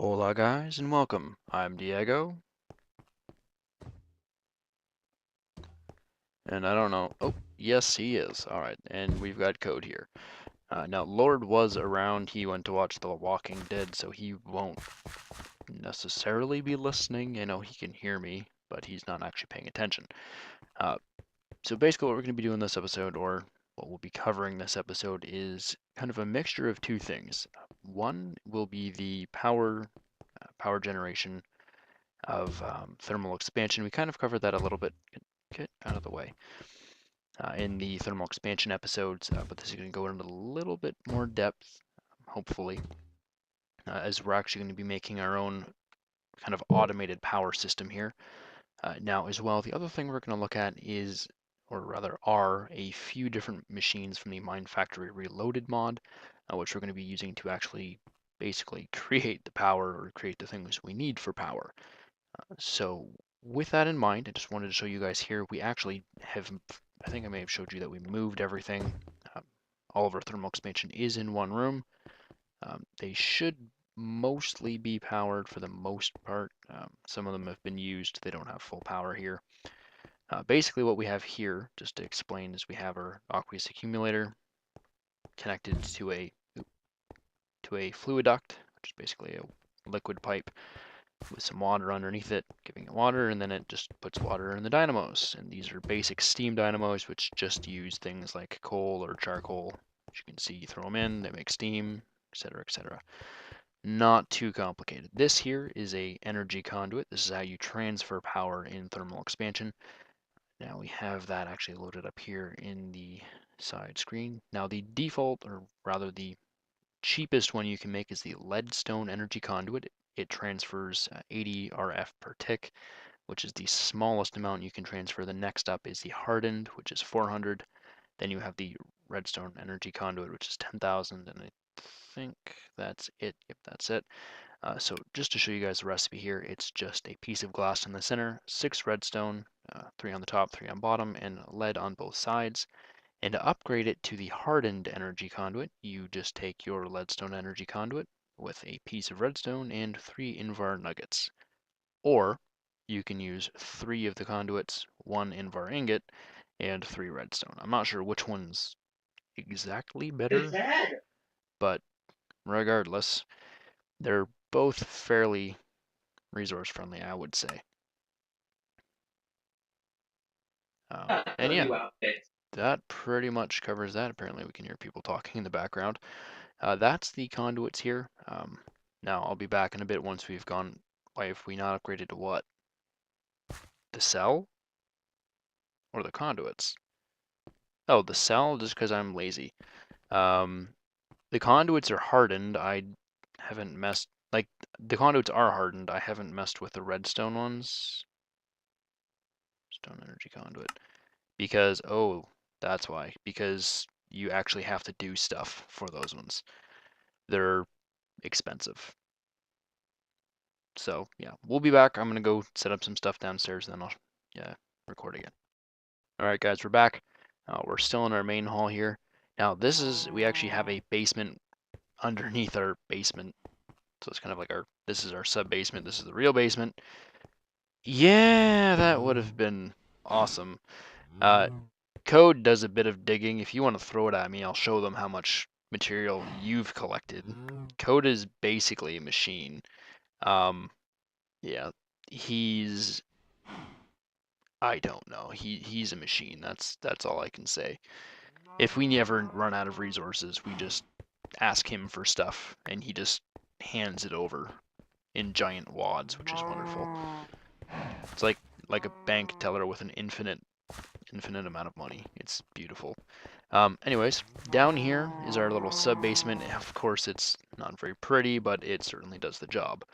Hola guys and welcome. I'm Diego and I don't know. Oh, yes he is. Alright, and we've got Code here. Now Lord was around. He went to watch The Walking Dead, so he won't necessarily be listening. I know he can hear me, but he's not actually paying attention. So basically what we're going to be doing this episode, or what we'll be covering this episode, is kind of a mixture of two things. One will be the power generation of thermal expansion. We kind of covered that a little bit. Get out of the way. In the thermal expansion episodes, but this is going to go into a little bit more depth, hopefully, as we're actually going to be making our own kind of automated power system here. Now, as well, the other thing we're going to look at is, or rather are, a few different machines from the MineFactoryReloaded mod, which we're going to be using to actually basically create the power or create the things we need for power. So with that in mind, I just wanted to show you guys here, we actually have, I think I may have showed you that we moved everything. Um, all of our thermal expansion is in one room. They should mostly be powered for the most part. Some of them have been used. They don't have full power here. Basically what we have here, just to explain, is we have our aqueous accumulator connected to a fluid duct, which is basically a liquid pipe with some water underneath it, giving it water, and then it just puts water in the dynamos. And these are basic steam dynamos, which just use things like coal or charcoal. As you can see, you throw them in, they make steam, etc., etc. Not too complicated. This here is a energy conduit. This is how you transfer power in thermal expansion. Now we have that actually loaded up here in the side screen. Now the default, or rather the cheapest one you can make, is the leadstone energy conduit. It transfers 80 RF per tick, which is the smallest amount you can transfer. The next up is the hardened, which is 400. Then you have the redstone energy conduit, which is 10,000, and I think that's it. Yep, that's it. So just to show you guys the recipe here, it's just a piece of glass in the center, 6 redstone, 3 on the top, 3 on bottom, and lead on both sides. And to upgrade it to the hardened energy conduit, you just take your leadstone energy conduit with a piece of redstone and 3 Invar nuggets. Or you can use 3 of the conduits, 1 Invar ingot, and 3 redstone. I'm not sure which one's exactly better, but regardless, they're both fairly resource friendly, I would say. And yeah, that pretty much covers that. Apparently we can hear people talking in the background. That's the conduits here. Now I'll be back in a bit once we've gone. Why have we not upgraded to what? The cell? Or the conduits? Oh, the cell, just because I'm lazy. The conduits are hardened. I haven't messed, like, the conduits are hardened. I haven't messed with the redstone ones. Stone energy conduit. Because, oh, that's why. Because you actually have to do stuff for those ones. They're expensive. So, yeah, we'll be back. I'm going to go set up some stuff downstairs, and then I'll record again. All right, guys, we're back. We're still in our main hall here. Now, we actually have a basement underneath our basement. So it's kind of like this is our sub-basement. This is the real basement. Yeah, that would have been awesome. Code does a bit of digging. If you want to throw it at me, I'll show them how much material you've collected. Code is basically a machine. Yeah, I don't know. He's a machine. That's all I can say. If we never run out of resources, we just ask him for stuff, and he just hands it over in giant wads, which is wonderful. It's like a bank teller with an infinite amount of money. It's beautiful. Anyways, down here is our little sub-basement. Of course, it's not very pretty, but it certainly does the job.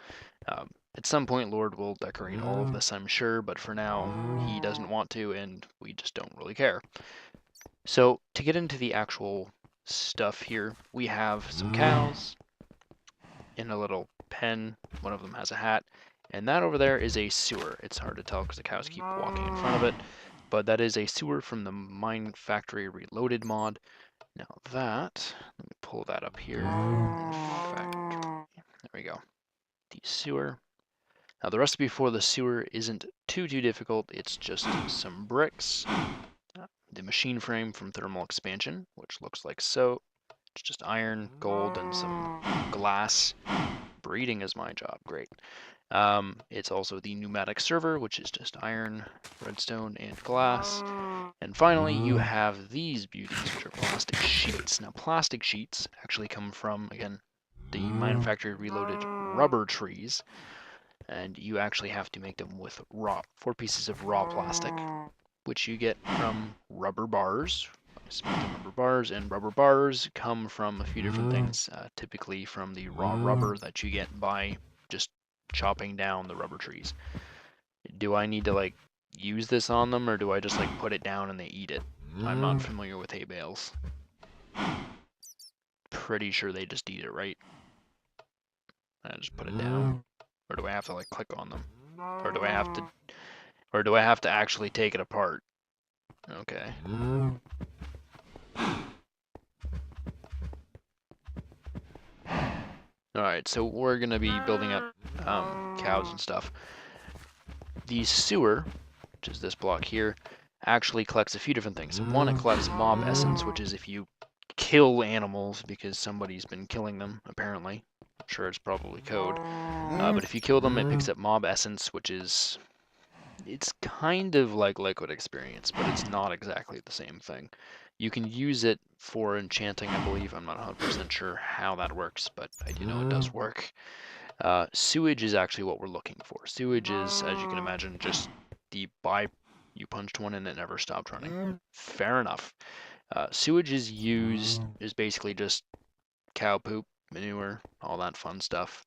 At some point, Lord will decorate all of this, I'm sure, but for now, he doesn't want to, and we just don't really care. So, to get into the actual stuff here, we have some cows in a little pen. One of them has a hat, and that over there is a sewer. It's hard to tell because the cows keep walking in front of it, but that is a sewer from the MineFactoryReloaded mod. Now that, let me pull that up here. There we go. the sewer. Now the recipe for the sewer isn't too difficult. It's just some bricks, the machine frame from Thermal Expansion, which looks like so. It's just iron, gold, and some glass. Breeding is my job. Great. It's also the pneumatic server, which is just iron, redstone, and glass. And finally, you have these beauties, which are plastic sheets. Now, plastic sheets actually come from, again, the MineFactoryReloaded rubber trees, and you actually have to make them with 4 pieces of raw plastic, which you get from rubber bars. Rubber bars, and rubber bars come from a few different things, typically from the raw rubber that you get by just chopping down the rubber trees. Do I need to like use this on them, or do I just like put it down and they eat it? I'm not familiar with hay bales. Pretty sure they just eat it, right? I just put it down, or do I have to like click on them, or do I have to actually take it apart? Okay. Alright, so we're going to be building up cows and stuff. The sewer, which is this block here, actually collects a few different things. One, it collects mob essence, which is if you kill animals because somebody's been killing them, apparently. I'm sure it's probably code. But if you kill them, it picks up mob essence, which is... It's kind of like liquid experience, but it's not exactly the same thing. You can use it for enchanting, I believe. I'm not 100% sure how that works, but I do know it does work. Sewage is actually what we're looking for. Sewage is, as you can imagine, just the you punched one and it never stopped running. Fair enough. Sewage is basically just cow poop, manure, all that fun stuff.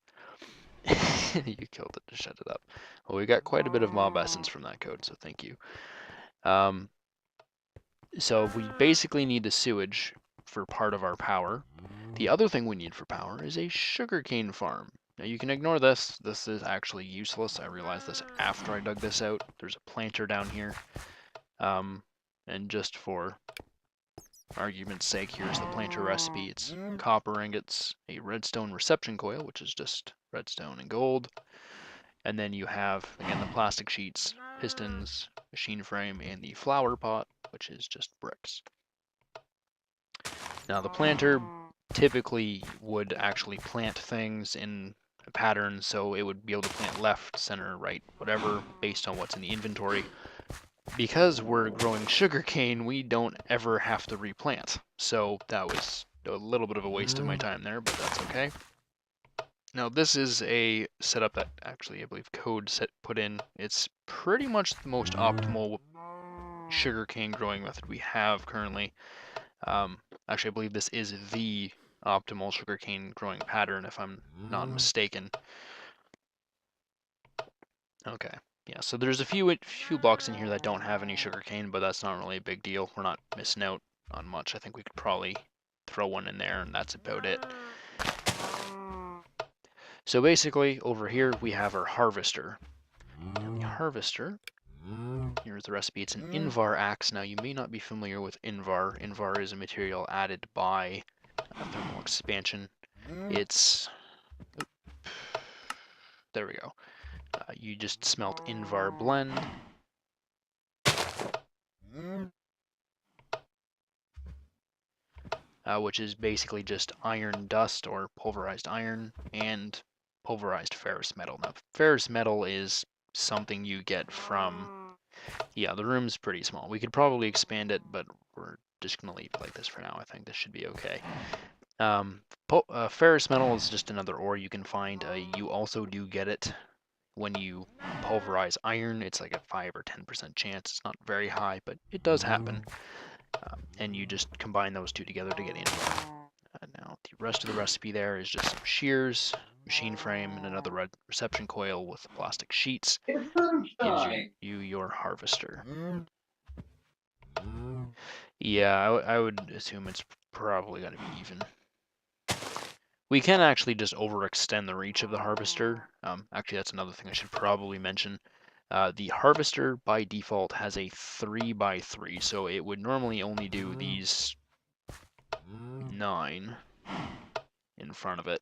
You killed it to shut it up. Well, we got quite a bit of mob essence from that code, so thank you. So we basically need the sewage for part of our power. The other thing we need for power is a sugarcane farm. Now you can ignore this. This is actually useless. I realized this after I dug this out. There's a planter down here. And just for argument's sake, here's the planter recipe. It's copper ingots, a redstone reception coil, which is just redstone and gold. And then you have, again, the plastic sheets, pistons, machine frame, and the flower pot, which is just bricks. Now the planter typically would actually plant things in a pattern, so it would be able to plant left, center, right, whatever, based on what's in the inventory. Because we're growing sugarcane, we don't ever have to replant. So that was a little bit of a waste of my time there, but that's okay. Now this is a setup that actually I believe code put in. It's pretty much the most optimal sugarcane growing method we have currently. Actually, I believe this is the optimal sugarcane growing pattern, if I'm not mistaken. Okay, yeah, so there's a few blocks in here that don't have any sugarcane, but that's not really a big deal. We're not missing out on much. I think we could probably throw one in there, and that's about it. So basically, over here, we have our harvester. And the harvester, here's the recipe. It's an Invar axe. Now, you may not be familiar with Invar. Invar is a material added by Thermal Expansion. It's... there we go. You just smelt Invar blend. Which is basically just iron dust or pulverized iron and pulverized ferrous metal. Now, ferrous metal is something you get from... yeah, the room's pretty small. We could probably expand it, but we're just going to leave it like this for now. I think this should be okay. Ferrous metal is just another ore you can find. You also do get it when you pulverize iron. It's like a 5 or 10% chance. It's not very high, but it does happen. And you just combine those two together to get Invar. Now, the rest of the recipe there is just some shears, machine frame, and another reception coil with plastic sheets. Gives you your harvester. Yeah, I would assume it's probably going to be even. We can actually just overextend the reach of the harvester. Actually, that's another thing I should probably mention. The harvester by default has a 3x3, so it would normally only do these 9 in front of it.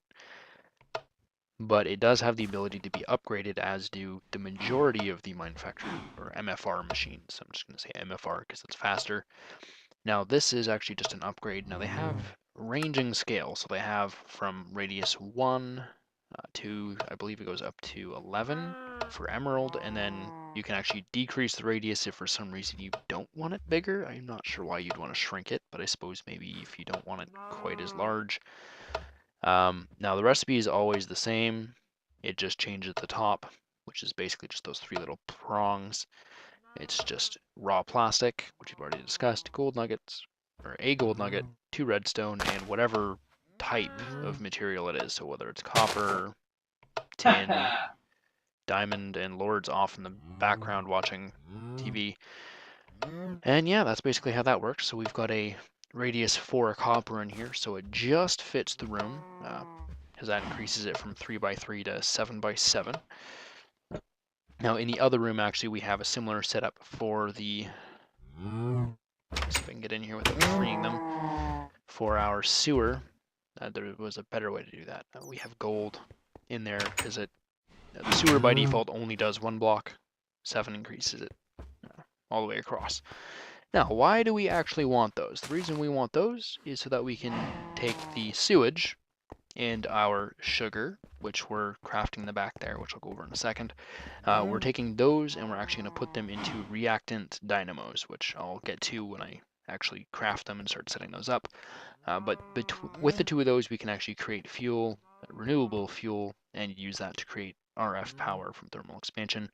but it does have the ability to be upgraded, as do the majority of the MineFactory or MFR machines. I'm just going to say MFR because it's faster. Now this is actually just an upgrade. Now they have ranging scale, so they have from radius 1 to, I believe it goes up to 11 for emerald, and then you can actually decrease the radius if for some reason you don't want it bigger. I'm not sure why you'd want to shrink it, but I suppose maybe if you don't want it quite as large. Now the recipe is always the same. It just changes the top, which is basically just those 3 little prongs. It's just raw plastic, which we've already discussed, gold nuggets, or a gold nugget, 2 redstone, and whatever type of material it is. So whether it's copper, tin, diamond, and Lord's off in the background watching TV. And yeah, that's basically how that works. So we've got a radius 4 copper in here, so it just fits the room, because that increases it from 3x3 to 7x7. Now in the other room, actually, we have a similar setup for the, let's see if I can get in here without freeing them, for our sewer. There was a better way to do that. We have gold in there because the sewer by default only does 1 block. 7 increases it all the way across. Now, why do we actually want those? The reason we want those is so that we can take the sewage and our sugar, which we're crafting in the back there, which I'll go over in a second. We're taking those and we're actually going to put them into reactant dynamos, which I'll get to when I actually craft them and start setting those up. But with the 2 of those, we can actually create fuel, renewable fuel, and use that to create RF power from thermal expansion,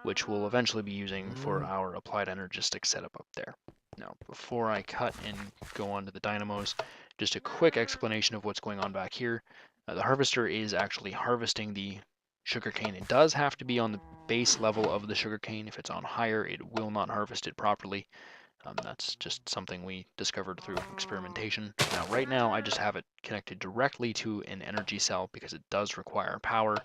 which we'll eventually be using for our applied energistics setup up there. Now, before I cut and go on to the dynamos, just a quick explanation of what's going on back here. The harvester is actually harvesting the sugarcane. It does have to be on the base level of the sugarcane. If it's on higher, it will not harvest it properly. That's just something we discovered through experimentation. Now, right now, I just have it connected directly to an energy cell because it does require power.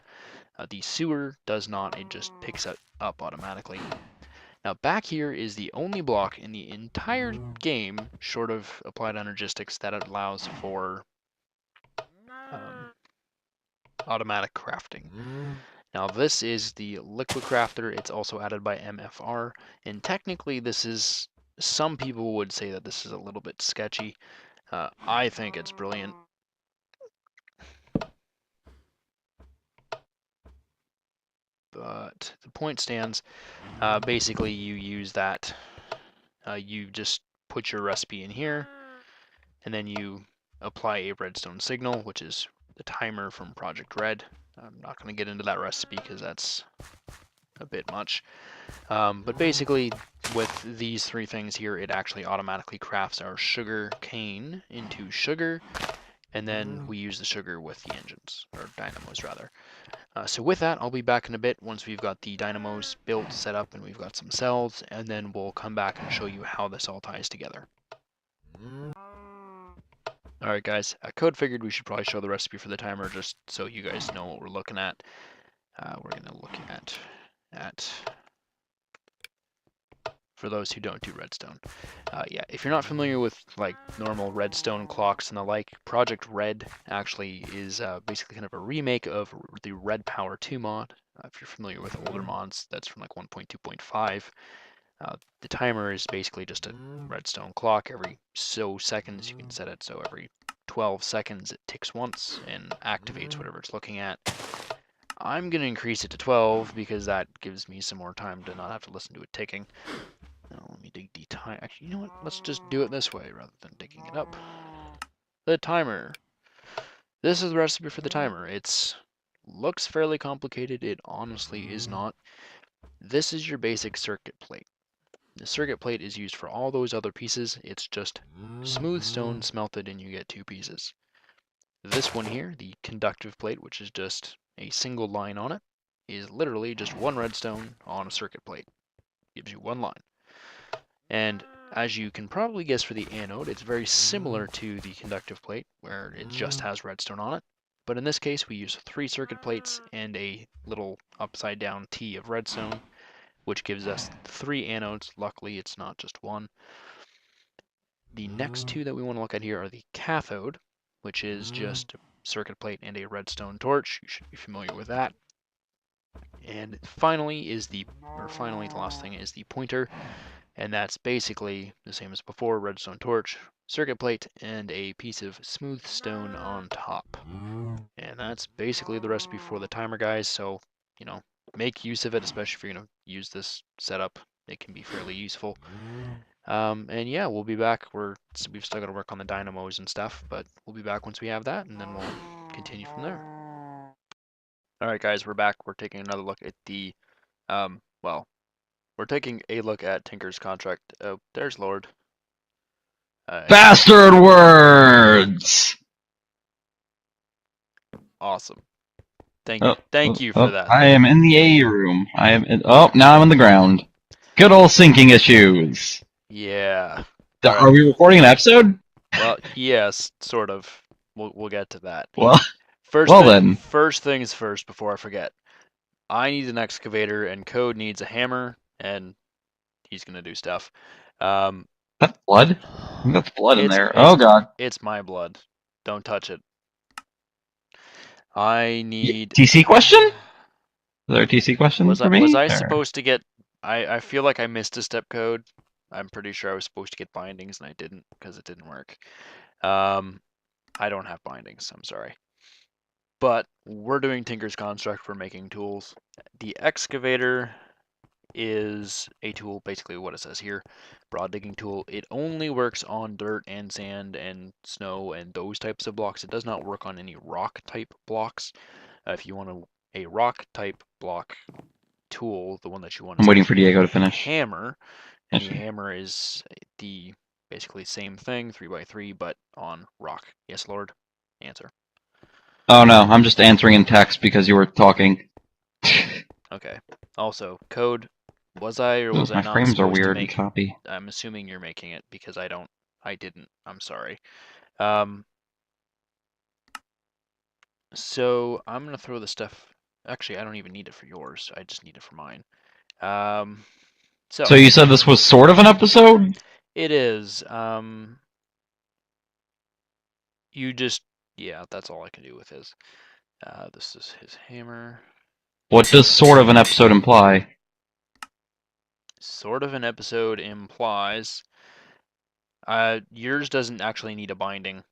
The sewer does not, it just picks it up automatically. Now, back here is the only block in the entire game, short of applied energistics, that allows for automatic crafting. Now, this is the liquid crafter. It's also added by MFR, and technically this is, some people would say that this is a little bit sketchy. I think it's brilliant. But the point stands. Basically, you use that. You just put your recipe in here, and then you apply a redstone signal, which is the timer from Project Red. I'm not going to get into that recipe because that's a bit much. But basically, with these 3 things here, it actually automatically crafts our sugar cane into sugar, and then we use the sugar with the engines, or dynamos rather. So with that, I'll be back in a bit once we've got the dynamos built, set up, and we've got some cells, and then we'll come back and show you how this all ties together. Alright guys, Code figured we should probably show the recipe for the timer just so you guys know what we're looking at. We're going to look at, for those who don't do redstone. Yeah, if you're not familiar with like normal redstone clocks and the like, Project Red actually is basically kind of a remake of the Red Power 2 mod. If you're familiar with older mods, that's from like 1.2.5. The timer is basically just a redstone clock. Every so seconds you can set it so every 12 seconds it ticks once and activates whatever it's looking at. I'm going to increase it to 12 because that gives me some more time to not have to listen to it ticking. Now let me dig the time. Actually, you know what? Let's just do it this way rather than digging it up. The timer. This is the recipe for the timer. It's looks fairly complicated. It honestly is not. This is your basic circuit plate. The circuit plate is used for all those other pieces. It's just smooth stone smelted and you get 2 pieces. This one here, the conductive plate, which is just a single line on it, is literally just 1 redstone on a circuit plate. Gives you 1 line. And as you can probably guess for the anode, it's very similar to the conductive plate, where it just has redstone on it. But in this case, we use 3 circuit plates and a little upside down T of redstone, which gives us 3 anodes. Luckily, it's not just 1. The next 2 that we want to look at here are the cathode, which is just circuit plate, and a redstone torch. You should be familiar with that. And finally, the last thing is the pointer, and that's basically the same as before: redstone torch, circuit plate, and a piece of smooth stone on top. And that's basically the recipe for the timer, guys. So, you know, make use of it, especially if you're going to use this setup. It can be fairly useful. And yeah, we'll be back. We've still got to work on the dynamos and stuff, but we'll be back once we have that, and then we'll continue from there. All right, guys, we're back. We're taking another look at the, well, we're taking a look at Tinker's contract. Oh, there's Lord. Bastard words! Awesome. Thank you for that. I am in the A room. Now I'm on the ground. Good old syncing issues. Yeah. Are we recording an episode? Well, yes, sort of. We'll get to that. Well, First things first, before I forget. I need an excavator, and Code needs a hammer, and he's gonna do stuff. That's blood? I think that's blood in there. Oh god. It's my blood. Don't touch it. I need... TC question? Is there a TC question for me? Was I supposed to get... I feel like I missed a step, Code. I'm pretty sure I was supposed to get bindings, and I didn't, because it didn't work. I don't have bindings, I'm sorry. But we're doing Tinker's Construct. We're making tools. The excavator is a tool, basically what it says here, broad digging tool. It only works on dirt and sand and snow and those types of blocks. It does not work on any rock type blocks. If you want a rock type block tool, the one that you want is... I'm waiting for Diego to finish. Hammer. And the hammer is the basically same thing, 3x3, but on rock. Yes, Lord? Answer. Oh no, I'm just answering in text because you were talking. Okay. Also, Code, was I or was I not my frames are weird to make... and choppy. I'm assuming you're making it because I didn't. I'm sorry. So I'm gonna throw the stuff... Actually, I don't even need it for yours. I just need it for mine. So you said this was sort of an episode? It is. You just... Yeah, that's all I can do with his. This is his hammer. What does sort of an episode imply? Sort of an episode implies... yours doesn't actually need a binding.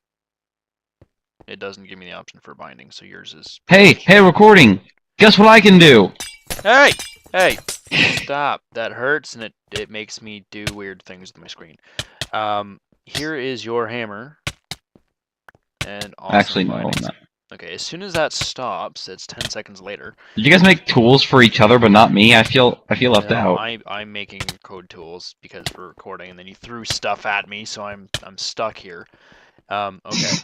It doesn't give me the option for binding, so yours is... Hey, recording! Guess what I can do? Hey! Stop. That hurts, and it makes me do weird things with my screen. Here is your hammer. And awesome. Actually, no, I'm not. Okay, as soon as that stops, it's 10 seconds later. Did you guys make tools for each other, but not me? I feel left out. I'm making code tools because we're recording, and then you threw stuff at me, so I'm stuck here. Okay.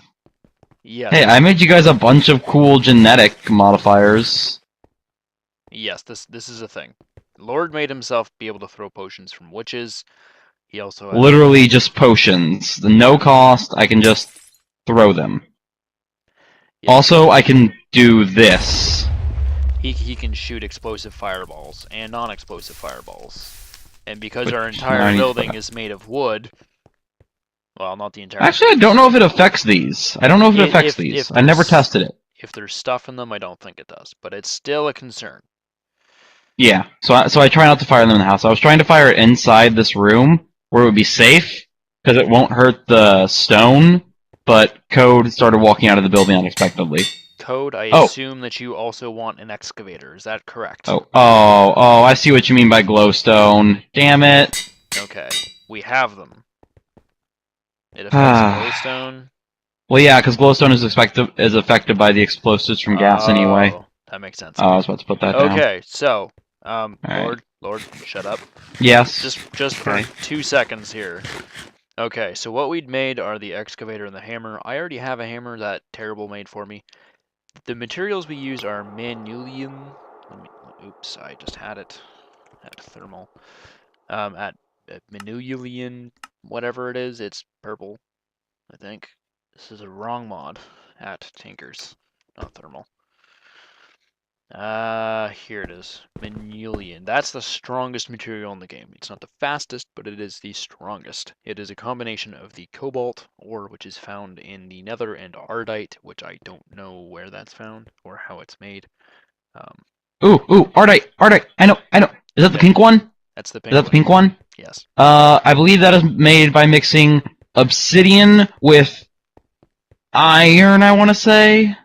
Yes. Hey, I made you guys a bunch of cool genetic modifiers. Yes, this is a thing. Lord made himself be able to throw potions from witches. He also has... Literally just potions. The no cost, I can just throw them. Yeah. Also, I can do this. He can shoot explosive fireballs and non-explosive fireballs. And because our entire building is made of wood... Well, not the entire... Actually, I don't know if it affects these. I never tested it. If there's stuff in them, I don't think it does. But it's still a concern. Yeah, so I try not to fire them in the house. I was trying to fire it inside this room, where it would be safe, because it won't hurt the stone, but Code started walking out of the building unexpectedly. Code, I assume that you also want an excavator. Is that correct? Oh, I see what you mean by glowstone. Damn it. Okay, we have them. It affects glowstone. Well, yeah, because glowstone is affected by the explosives from gas anyway. That makes sense. Oh, I was about to put that down. Okay, so, right. Lord, shut up. Yes. Just for 2 seconds here. Okay, so what we'd made are the excavator and the hammer. I already have a hammer that Terrible made for me. The materials we use are manulium. Oops, I just had it at thermal. At manulian, whatever it is, it's purple, I think. This is a wrong mod at Tinker's, not thermal. Here it is. Manelian. That's the strongest material in the game. It's not the fastest, but it is the strongest. It is a combination of the cobalt ore, which is found in the nether, and ardite, which I don't know where that's found or how it's made. Um, Ooh, Ardite. I know. Is that the yep, pink one? Is that's the that pink the one. pink one? Yes. I believe that is made by mixing obsidian with iron, I want to say.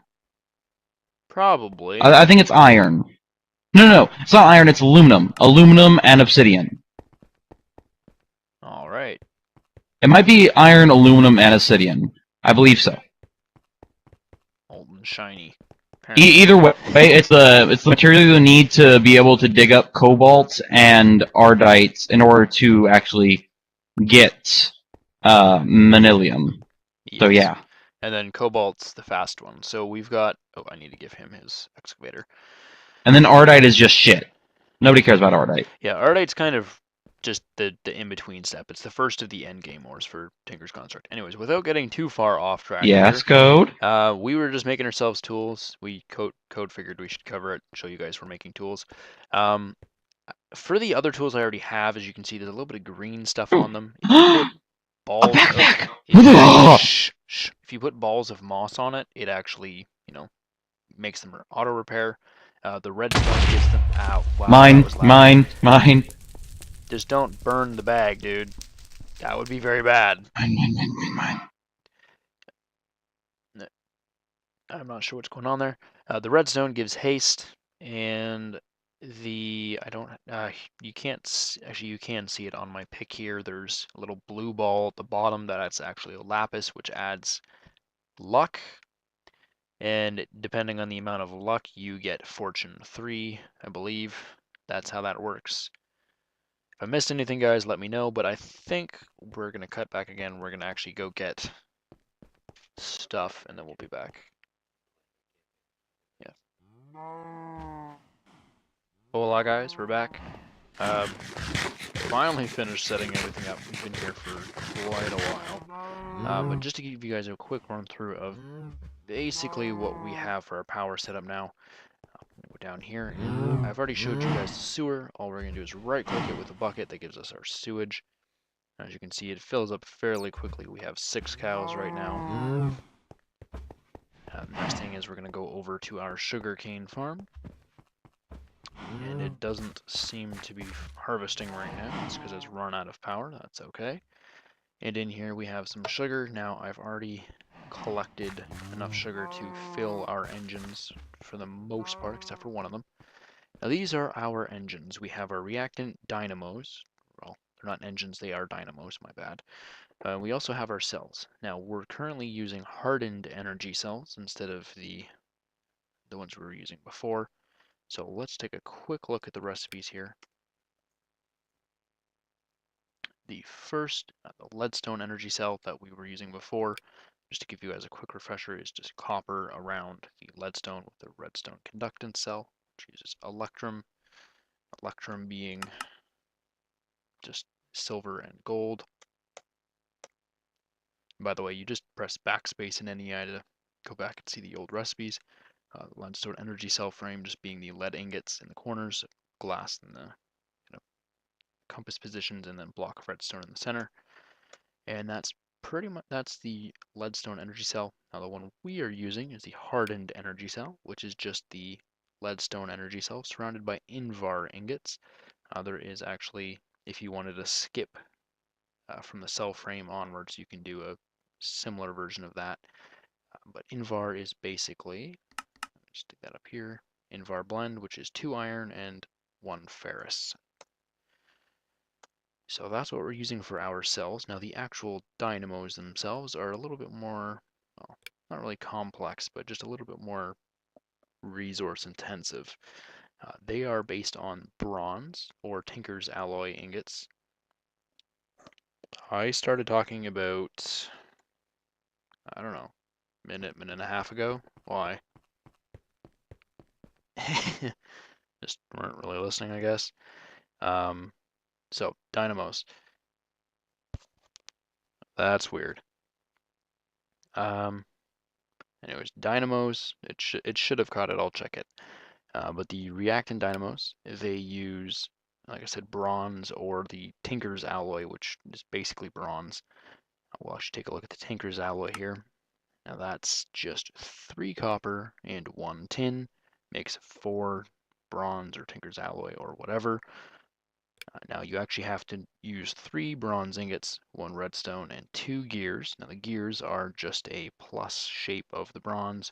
Probably. I think it's iron. No, it's not iron, it's aluminum. Aluminum and obsidian. All right. It might be iron, aluminum, and obsidian. I believe so. Old and shiny. Apparently. Either way, it's the material you need to be able to dig up cobalt and ardite in order to actually get manilium. So Yes. yeah. And then cobalt's the fast one. So we've got. Oh, I need to give him his excavator. And then ardite is just shit. Nobody cares about ardite. Yeah, ardite's kind of just the in-between step. It's the first of the end game ores for Tinker's Construct. Anyways, without getting too far off track Yes, code. here, we were just making ourselves tools. Code figured we should cover it, show you guys we're making tools. Um, for the other tools I already have, as you can see, there's a little bit of green stuff Ooh. on them. If you put A balls of backpack. if you put balls of moss on it, it actually, makes them auto repair. The redstone gives them. Ow! Wow, that was loud. Mine. Just don't burn the bag, dude. That would be very bad. Mine. I'm not sure what's going on there. The redstone gives haste, and I don't. You can't actually. You can see it on my pick here. There's a little blue ball at the bottom. That's actually a lapis, which adds luck. And depending on the amount of luck, you get fortune 3, I believe. That's how that works. If I missed anything, guys, let me know. But I think we're gonna cut back again. We're gonna actually go get stuff, and then we'll be back. Yeah. Hola, guys. We're back. Finally finished setting everything up. We've been here for quite a while. But just to give you guys a quick run through of basically what we have for our power setup now. Go down here. I've already showed you guys the sewer. All we're going to do is right click it with a bucket that gives us our sewage. As you can see, it fills up fairly quickly. We have 6 cows right now. Next thing is we're going to go over to our sugarcane farm. And it doesn't seem to be harvesting right now. It's because it's run out of power. That's okay. And in here we have some sugar. Now I've already collected enough sugar to fill our engines for the most part, except for one of them. Now these are our engines. We have our reactant dynamos. Well, they're not engines, they are dynamos, my bad. We also have our cells. Now we're currently using hardened energy cells instead of the ones we were using before. So let's take a quick look at the recipes here. The first, the leadstone energy cell that we were using before, just to give you guys a quick refresher, is just copper around the leadstone with the redstone conductance cell, which uses electrum. Electrum being just silver and gold. By the way, you just press backspace in NEI to go back and see the old recipes. The leadstone energy cell frame just being the lead ingots in the corners, glass in the compass positions, and then block of redstone in the center. And that's pretty much the leadstone energy cell. Now the one we are using is the hardened energy cell, which is just the leadstone energy cell surrounded by invar ingots. There is actually, if you wanted to skip from the cell frame onwards, you can do a similar version of that. But Invar is basically, just stick that up here, Invar blend, which is 2 iron and 1 ferrous. So that's what we're using for our cells. Now the actual dynamos themselves are a little bit more, well, not really complex, but just a little bit more resource intensive. They are based on bronze or Tinker's alloy ingots. I started talking about, I don't know, minute and a half ago. Why? Just weren't really listening, I guess. So dynamos. That's weird. Um, Anyways, dynamos. It should have caught it. I'll check it. But the reactant dynamos, they use, like I said, bronze or the Tinker's alloy, which is basically bronze. We'll actually take a look at the Tinker's alloy here. Now that's just 3 copper and 1 tin, makes 4 bronze or Tinker's alloy or whatever. Now you actually have to use 3 bronze ingots, 1 redstone, and 2 gears. Now the gears are just a plus shape of the bronze.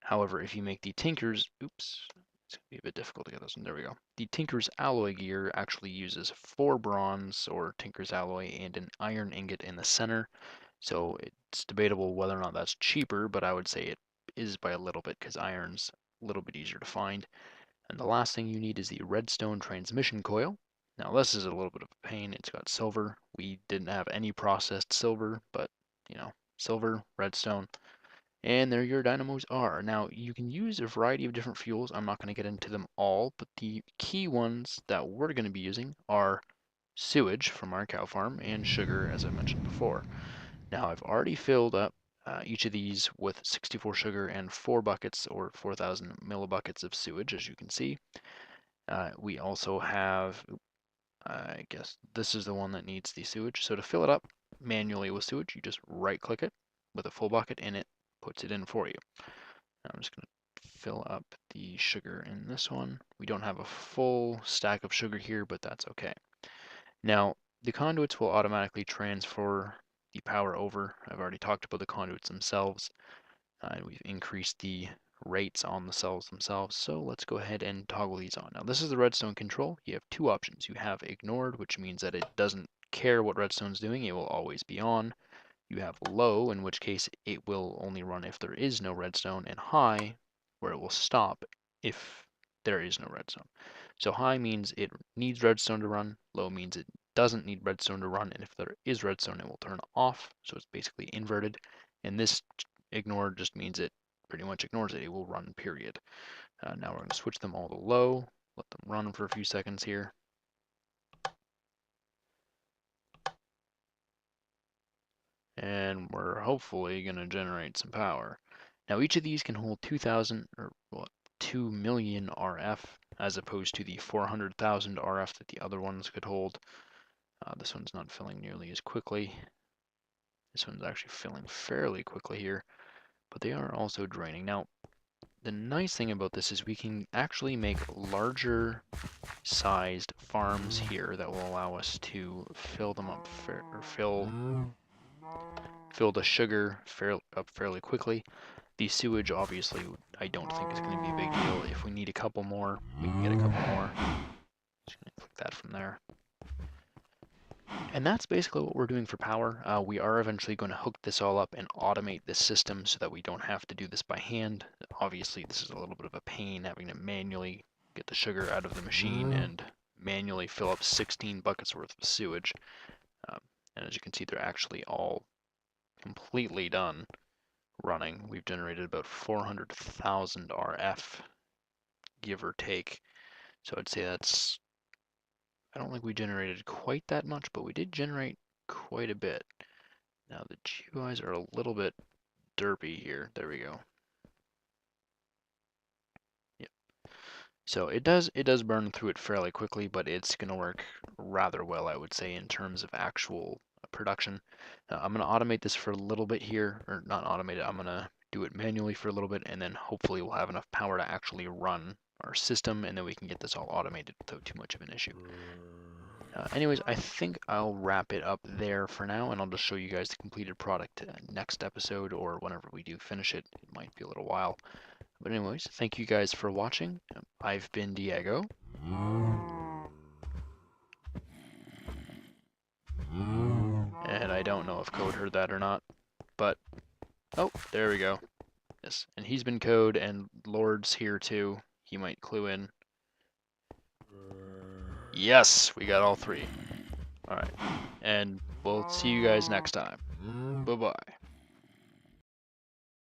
However, if you make the Tinker's, oops, it's going to be a bit difficult to get this one, there we go. The Tinker's alloy gear actually uses 4 bronze or Tinker's alloy and an iron ingot in the center. So it's debatable whether or not that's cheaper, but I would say it is by a little bit because iron's a little bit easier to find. And the last thing you need is the redstone transmission coil. Now this is a little bit of a pain. It's got silver. We didn't have any processed silver, but you know, silver, redstone, and there your dynamos are. Now you can use a variety of different fuels. I'm not going to get into them all, but the key ones that we're going to be using are sewage from our cow farm and sugar, as I mentioned before. Now I've already filled up each of these with 64 sugar and 4 buckets or 4,000 millibuckets of sewage, as you can see. We also have, I guess this is the one that needs the sewage. So to fill it up manually with sewage, you just right click it with a full bucket and it puts it in for you. Now I'm just going to fill up the sugar in this one. We don't have a full stack of sugar here, but that's okay. Now the conduits will automatically transfer the power over. I've already talked about the conduits themselves, and we've increased the rates on the cells themselves. So let's go ahead and toggle these on. Now this is the redstone control. You have 2 options. You have ignored, which means that it doesn't care what redstone's doing. It will always be on. You have low, in which case it will only run if there is no redstone, and high, where it will stop if there is no redstone. So high means it needs redstone to run, low means it doesn't need redstone to run, and if there is redstone, it will turn off, so it's basically inverted. And this ignore just means it pretty much ignores it. It will run, period. Now we're going to switch them all to low, let them run for a few seconds here. And we're hopefully going to generate some power. Now each of these can hold 2,000 or what, 2 million RF as opposed to the 400,000 RF that the other ones could hold. This one's not filling nearly as quickly. This one's actually filling fairly quickly here, but they are also draining. Now, the nice thing about this is we can actually make larger sized farms here that will allow us to fill them up or fill the sugar up fairly quickly. The sewage, obviously, I don't think is going to be a big deal. If we need a couple more, we can get a couple more. Just going to click that from there. And that's basically what we're doing for power. We are eventually going to hook this all up and automate this system so that we don't have to do this by hand. Obviously, this is a little bit of a pain having to manually get the sugar out of the machine and manually fill up 16 buckets worth of sewage. And as you can see, they're actually all completely done running. We've generated about 400,000 RF, give or take. So I'd say that's, I don't think we generated quite that much, but we did generate quite a bit. Now the GUIs are a little bit derpy here. There we go. Yep. So it does burn through it fairly quickly, but it's going to work rather well, I would say, in terms of actual production. I'm going to automate this for a little bit here, or not automate it, I'm going to do it manually for a little bit, and then hopefully we'll have enough power to actually run our system, and then we can get this all automated without too much of an issue. Anyways, I think I'll wrap it up there for now, and I'll just show you guys the completed product next episode, or whenever we do finish it. It might be a little while. But anyways, thank you guys for watching. I've been Diego. And I don't know if Code heard that or not, but, oh, there we go. Yes, and he's been Code, and Lord's here too. He might clue in. Yes, we got all 3. Alright, and we'll see you guys next time. Bye-bye.